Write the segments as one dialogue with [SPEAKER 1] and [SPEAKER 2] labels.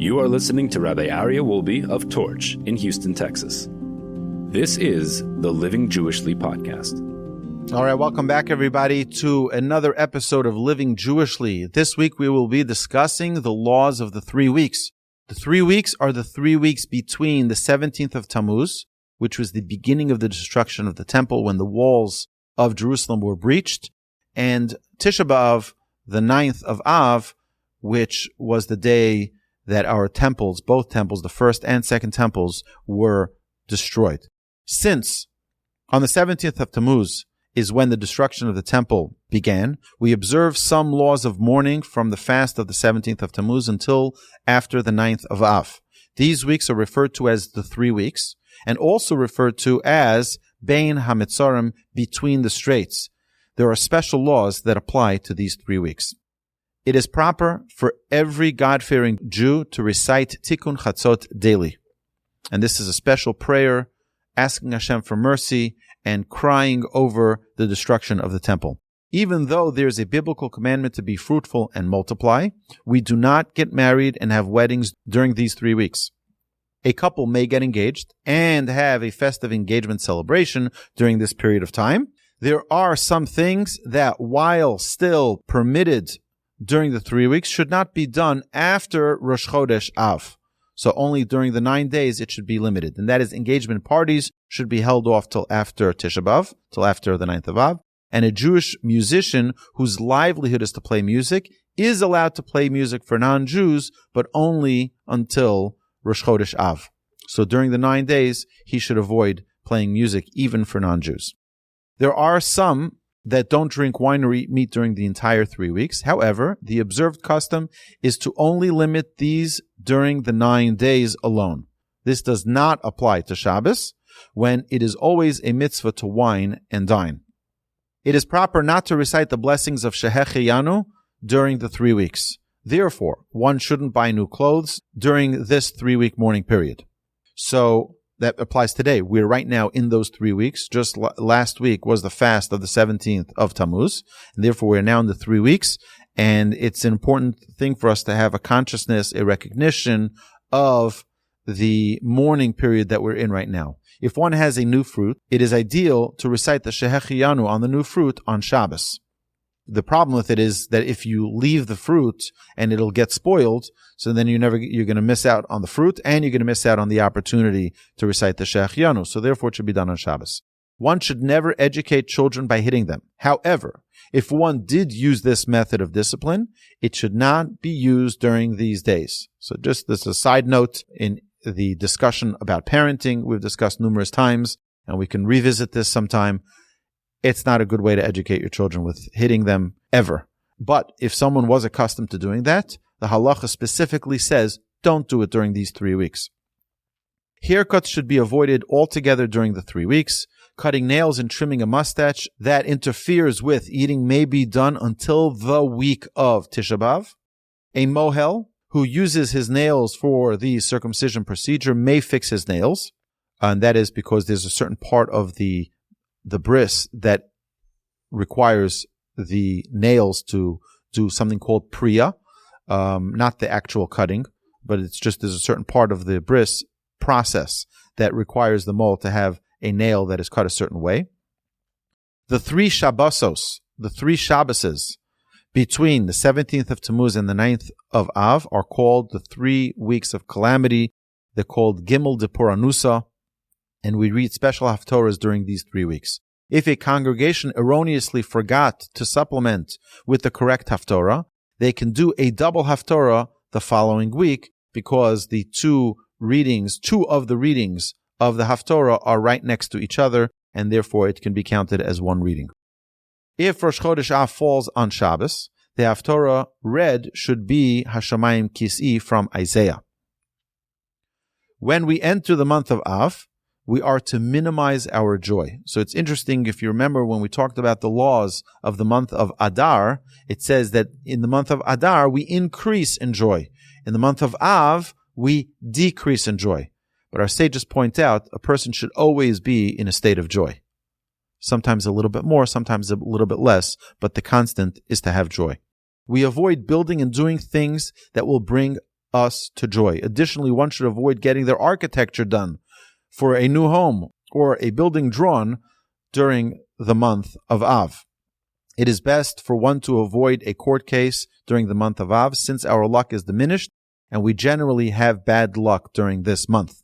[SPEAKER 1] You are listening to Rabbi Aryeh Wolbe of Torch in Houston, Texas. This is the Living Jewishly podcast.
[SPEAKER 2] All right, welcome back, everybody, to another episode of Living Jewishly. This week we will be discussing the laws of the 3 weeks. The 3 weeks are the 3 weeks between the 17th of Tammuz, which was the beginning of the destruction of the temple when the walls of Jerusalem were breached, and Tisha B'Av, the 9th of Av, which was the day that our temples, both temples, the first and second temples, were destroyed. Since on the 17th of Tammuz is when the destruction of the temple began, we observe some laws of mourning from the fast of the 17th of Tammuz until after the 9th of Av. These weeks are referred to as the 3 weeks, and also referred to as Bein HaMetzarim, between the straits. There are special laws that apply to these 3 weeks. It is proper for every God-fearing Jew to recite Tikkun Chatzot daily. And this is a special prayer asking Hashem for mercy and crying over the destruction of the temple. Even though there's a biblical commandment to be fruitful and multiply, we do not get married and have weddings during these 3 weeks. A couple may get engaged and have a festive engagement celebration during this period of time. There are some things that, while still permitted during the 3 weeks, should not be done after Rosh Chodesh Av. So only during the 9 days it should be limited. And that is, engagement parties should be held off till after Tisha B'Av, till after the 9th of Av. And a Jewish musician whose livelihood is to play music is allowed to play music for non-Jews, but only until Rosh Chodesh Av. So during the 9 days, he should avoid playing music even for non-Jews. There are some that don't drink wine or eat meat during the entire 3 weeks. However, the observed custom is to only limit these during the 9 days alone. This does not apply to Shabbos, when it is always a mitzvah to wine and dine. It is proper not to recite the blessings of Shehecheyanu during the 3 weeks. Therefore, one shouldn't buy new clothes during this 3 week mourning period. So that applies today. We're right now in those 3 weeks. Just last week was the fast of the 17th of Tammuz. And therefore, we're now in the 3 weeks. And it's an important thing for us to have a consciousness, a recognition of the mourning period that we're in right now. If one has a new fruit, it is ideal to recite the Shehecheyanu on the new fruit on Shabbos. The problem with it is that if you leave the fruit and it'll get spoiled, so then you're going to miss out on the fruit and you're going to miss out on the opportunity to recite the Shehecheyanu. So therefore it should be done on Shabbos. One should never educate children by hitting them. However, if one did use this method of discipline, it should not be used during these days. So just this is a side note in the discussion about parenting. We've discussed numerous times, and we can revisit this sometime. It's not a good way to educate your children with hitting them ever. But if someone was accustomed to doing that, the Halacha specifically says, don't do it during these 3 weeks. Haircuts should be avoided altogether during the 3 weeks. Cutting nails and trimming a mustache that interferes with eating may be done until the week of Tisha B'Av. A mohel who uses his nails for the circumcision procedure may fix his nails. And that is because there's a certain part of the bris that requires the nails to do something called priya, not the actual cutting, but it's just there's a certain part of the bris process that requires the mole to have a nail that is cut a certain way. The 3 Shabbosos, the 3 Shabboses between the 17th of Tammuz and the 9th of Av are called the 3 weeks of calamity. They're called Gimel de Puranusa, and we read special haftorahs during these 3 weeks. If a congregation erroneously forgot to supplement with the correct haftorah, they can do a double haftorah the following week because the two of the readings of the haftorah are right next to each other, and therefore it can be counted as one reading. If Rosh Chodesh Av falls on Shabbos, the haftorah read should be Hashemayim Kis'i from Isaiah. When we enter the month of Av, we are to minimize our joy. So it's interesting, if you remember when we talked about the laws of the month of Adar, it says that in the month of Adar, we increase in joy. In the month of Av, we decrease in joy. But our sages point out a person should always be in a state of joy. Sometimes a little bit more, sometimes a little bit less, but the constant is to have joy. We avoid building and doing things that will bring us to joy. Additionally, one should avoid getting their architecture done for a new home or a building drawn during the month of Av. It is best for one to avoid a court case during the month of Av, since our luck is diminished and we generally have bad luck during this month.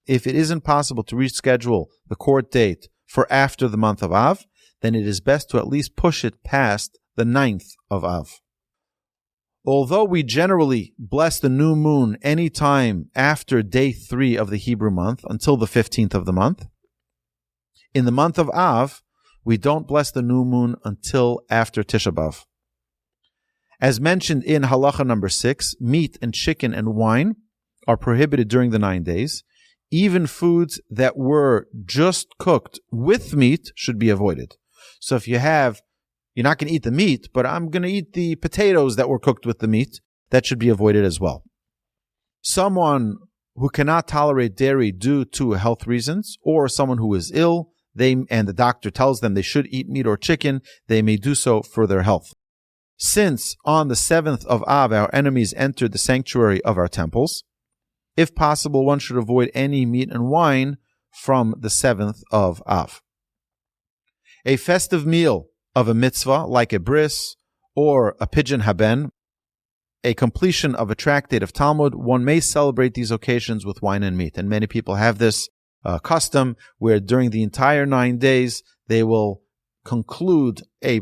[SPEAKER 2] If it isn't possible to reschedule the court date for after the month of Av, then it is best to at least push it past the 9th of Av. Although we generally bless the new moon any time after day 3 of the Hebrew month until the 15th of the month, in the month of Av, we don't bless the new moon until after Tisha B'Av. As mentioned in Halacha number 6, meat and chicken and wine are prohibited during the 9 days. Even foods that were just cooked with meat should be avoided. So if you're not going to eat the meat, but I'm going to eat the potatoes that were cooked with the meat, that should be avoided as well. Someone who cannot tolerate dairy due to health reasons, or someone who is ill, and the doctor tells them they should eat meat or chicken, they may do so for their health. Since on the 7th of Av our enemies entered the sanctuary of our temples, if possible, one should avoid any meat and wine from the 7th of Av. A festive meal of a mitzvah, like a bris or a pidyon haben, a completion of a tractate of Talmud, one may celebrate these occasions with wine and meat. And many people have this custom where during the entire 9 days they will conclude a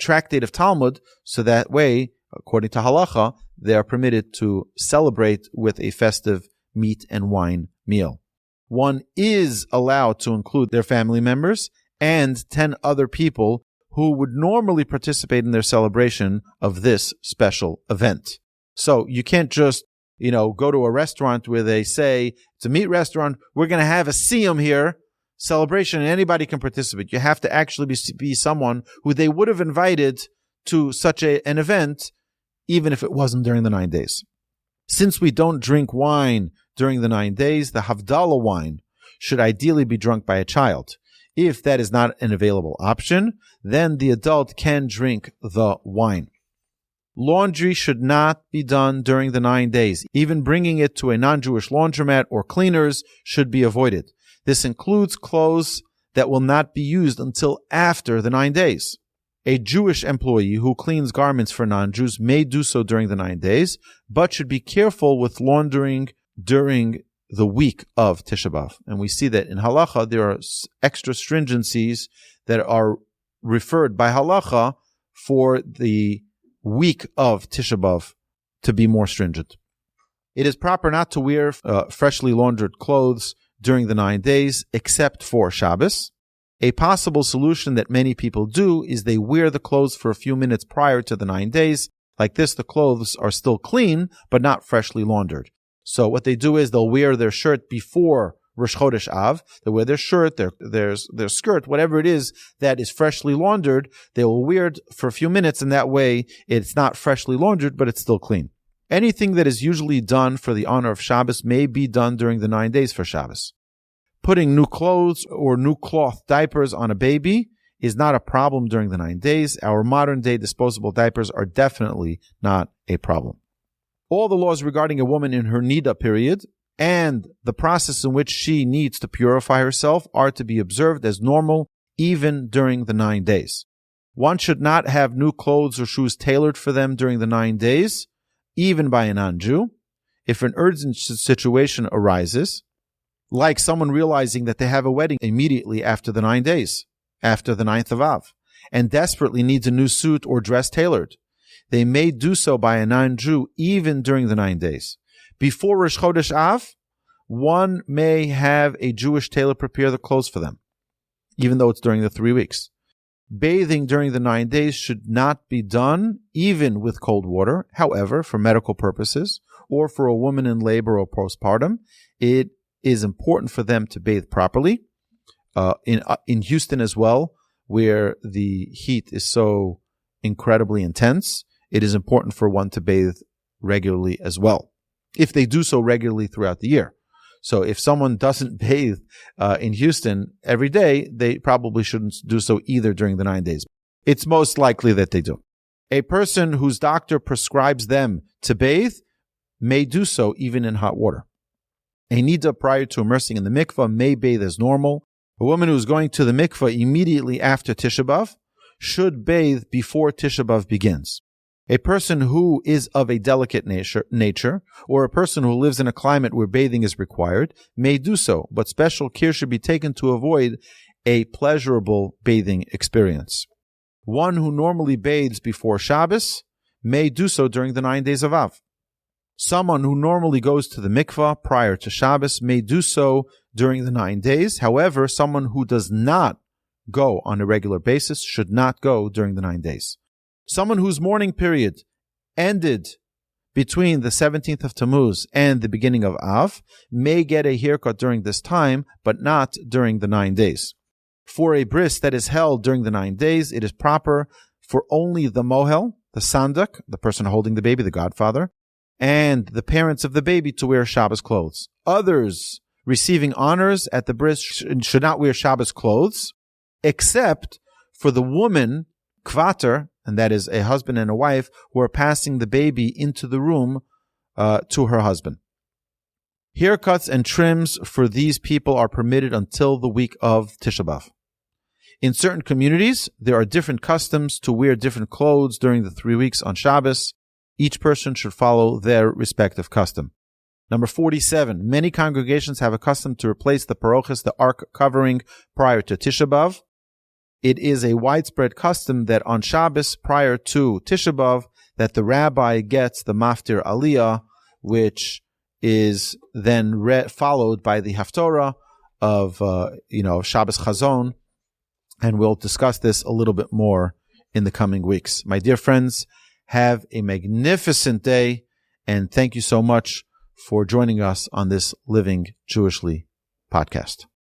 [SPEAKER 2] tractate of Talmud, so that way, according to Halacha, they are permitted to celebrate with a festive meat and wine meal. One is allowed to include their family members and 10 other people who would normally participate in their celebration of this special event. So you can't just, go to a restaurant where they say, it's a meat restaurant, we're going to have a siyum here, celebration, and anybody can participate. You have to actually be someone who they would have invited to such an event, even if it wasn't during the 9 days. Since we don't drink wine during the 9 days, the Havdalah wine should ideally be drunk by a child. If that is not an available option, then the adult can drink the wine. Laundry should not be done during the 9 days. Even bringing it to a non-Jewish laundromat or cleaners should be avoided. This includes clothes that will not be used until after the 9 days. A Jewish employee who cleans garments for non-Jews may do so during the 9 days, but should be careful with laundering during the week of Tisha B'Av. And we see that in Halacha, there are extra stringencies that are referred by Halacha for the week of Tisha B'Av to be more stringent. It is proper not to wear freshly laundered clothes during the 9 days, except for Shabbos. A possible solution that many people do is they wear the clothes for a few minutes prior to the 9 days. Like this, the clothes are still clean, but not freshly laundered. So what they do is they'll wear their shirt before Rosh Chodesh Av. They wear their shirt, their skirt, whatever it is that is freshly laundered. They will wear it for a few minutes, and that way it's not freshly laundered, but it's still clean. Anything that is usually done for the honor of Shabbos may be done during the 9 days for Shabbos. Putting new clothes or new cloth diapers on a baby is not a problem during the 9 days. Our modern day disposable diapers are definitely not a problem. All the laws regarding a woman in her nida period and the process in which she needs to purify herself are to be observed as normal even during the 9 days. One should not have new clothes or shoes tailored for them during the 9 days, even by a non-Jew. If an urgent situation arises, like someone realizing that they have a wedding immediately after the 9 days, after the 9th of Av, and desperately needs a new suit or dress tailored, they may do so by a non-Jew even during the 9 days. Before Rosh Chodesh Av, one may have a Jewish tailor prepare the clothes for them, even though it's during the 3 weeks. Bathing during the 9 days should not be done even with cold water. However, for medical purposes or for a woman in labor or postpartum, it is important for them to bathe properly. In Houston as well, where the heat is so incredibly intense, it is important for one to bathe regularly as well, if they do so regularly throughout the year. So if someone doesn't bathe in Houston every day, they probably shouldn't do so either during the 9 days. It's most likely that they do. A person whose doctor prescribes them to bathe may do so even in hot water. A nida prior to immersing in the mikvah may bathe as normal. A woman who is going to the mikvah immediately after Tisha B'Av should bathe before Tisha B'Av begins. A person who is of a delicate nature, or a person who lives in a climate where bathing is required, may do so, but special care should be taken to avoid a pleasurable bathing experience. One who normally bathes before Shabbos may do so during the 9 days of Av. Someone who normally goes to the mikvah prior to Shabbos may do so during the 9 days. However, someone who does not go on a regular basis should not go during the 9 days. Someone whose mourning period ended between the 17th of Tammuz and the beginning of Av may get a haircut during this time, but not during the 9 days. For a bris that is held during the 9 days, it is proper for only the mohel, the sandak, the person holding the baby, the godfather, and the parents of the baby to wear Shabbos clothes. Others receiving honors at the bris should not wear Shabbos clothes, except for the woman, kvater, and that is a husband and a wife, who are passing the baby into the room to her husband. Haircuts and trims for these people are permitted until the week of Tisha B'Av. In certain communities, there are different customs to wear different clothes during the 3 weeks on Shabbos. Each person should follow their respective custom. Number 47. Many congregations have a custom to replace the parochas, the ark covering, prior to Tisha B'Av. It is a widespread custom that on Shabbos prior to Tisha B'Av, that the rabbi gets the maftir aliyah, which is then followed by the haftorah of Shabbos Chazon, and we'll discuss this a little bit more in the coming weeks. My dear friends, have a magnificent day, and thank you so much for joining us on this Living Jewishly podcast.